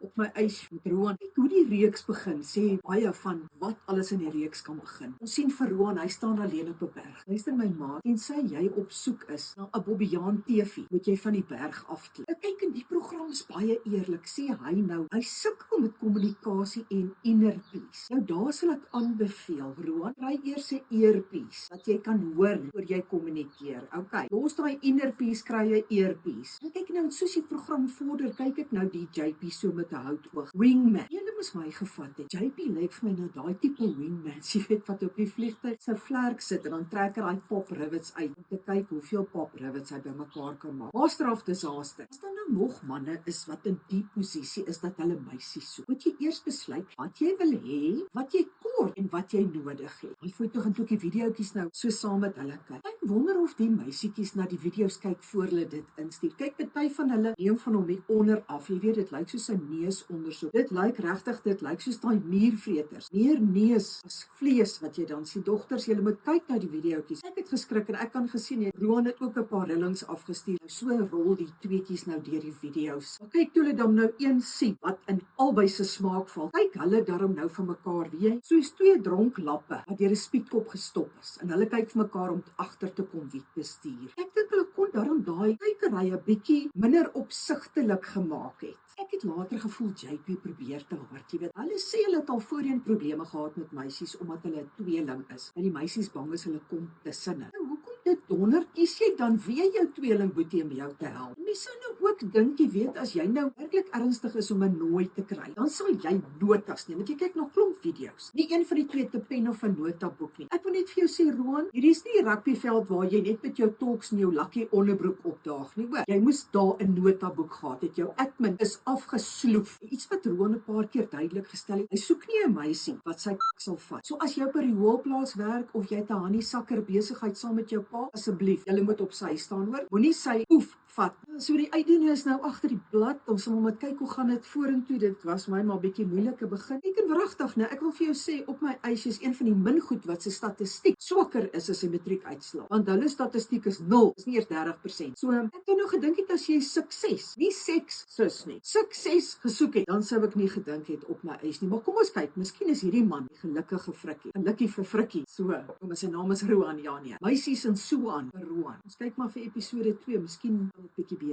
op my ys met Roan. Kyk hoe die reeks begin, sê baie van wat alles in die reeks kan begin. Ons sien vir Roan, hy staan alleen op 'n berg. Luister my maat, tensy jy op soek is na 'n Bobbejaan TV, moet jy van die berg afklim. Nou kyk, in die program is baie eerlik, sê hy nou, hy sukkel met kommunikasie en inner peace. Nou daar sal ek aanbeveel, Roan, kry eers 'n earpiece, dat jy kan hoor voor jy kommunikeer. Okay, los daai inner peace, kry 'n earpiece. Nou kyk nou, soos die program vorder, kyk ek nou die JP so met 'n houtoog. Wingman. Julle moes my gevat het. JP lyk vir my nou daai tipe wingman, jy weet wat op die vliegtuig sy vlerk sit en dan trek hy pop rivets uit om te kyk hoeveel pop rivets hy bymekaar kan maak. Master of disaster. As daar nou nog manne is wat in die posisie is dat hulle meisies soek, moet jy eers besluit wat jy wil hê, wat jy kort en wat jy nodig het. Hy foto gaan toe die videoetjies nou so saam met hulle kyk. Ek wonder of die meisietjies na die video's kyk voor hulle dit instuur. Kyk, party van hulle neem van hom hier onder af. Jy weet, dit lyk soos 'n neusondersoek. Dit lyk regtig, dit lyk soos daai niervreters. Meer neus as vlees wat jy dan sien. Dogters, julle moet kyk na die videoetjies. Ek het geskrik en ek kan gesien het Roan het ook 'n paar rillings afgestuur. So rol die tweetjies nou deur die video's. Maar kyk toe hulle dan nou een sien wat in albei se smaak val. Kyk hulle daarom nou vir mekaar, weet jy? Soos twee dronk lappe wat deur 'n spietkop gestop is en hulle kyk vir mekaar om agter te kom wie bestuur. Ek dink hulle kon daarom daai kykery 'n bietjie minder opsigtelik gemaak het. Ek het later gevoel JP probeer te hard, jy weet. Hulle sê hulle het al voorheen probleme gehad met meisies omdat hulle 'n tweeling is. En die meisies bang is hulle kom tussenin. Nou, hoekom dit donder kies jy dan weer jou tweeling boetie om jou te help? Mens sou nou ook dink, jy weet, as jy nou werklik ernstig is om 'n nooi te kry, dan sal jy notas neem. Want jy kyk nog klomp video's. Nie een van die twee te pen of 'n notaboek nie. Ek wil net vir jou sê, Roan, hierdie is nie 'n rugbyveld waar jy net met jou talks en jou lakkie onderbroek opdaag nie, hoor. Jy moes daar 'n notaboek gehad het. Jou admin is afgesloef. Iets wat Roan 'n paar keer duidelik gestel het. Hy soek nie 'n meisie wat sy sal vat. So as jy op 'n rioolplaas werk of jy het 'n honeysucker besigheid saam met jou pa, asseblief, jy moet op sy staan, hoor. Moenie sy oef vat. So die uitdoen is nou agter die blad. Ons moet maar kyk hoe gaan dit vorentoe. Dit was my maar 'n bietjie moeilike begin. Ek en wragtig, nou ek wil vir jou sê op my eis is een van die min goed wat se statistiek swakker is as 'n matriekuitslag. Want hulle statistiek is 0, is nie eers 30%. So ek het nou gedink het as jy sukses, nie seks sus nie, sukses gesoek het, dan sou ek nie gedink het op my eis nie. Maar kom ons kyk, miskien is hierdie man die gelukkige frikkie. 'n Lukkie vir frikkie. So, kom sy naam is Roan, ja nee. Meisies en so aan vir Roan. Ons kyk maar vir episode 2, miskien 'n bietjie beter.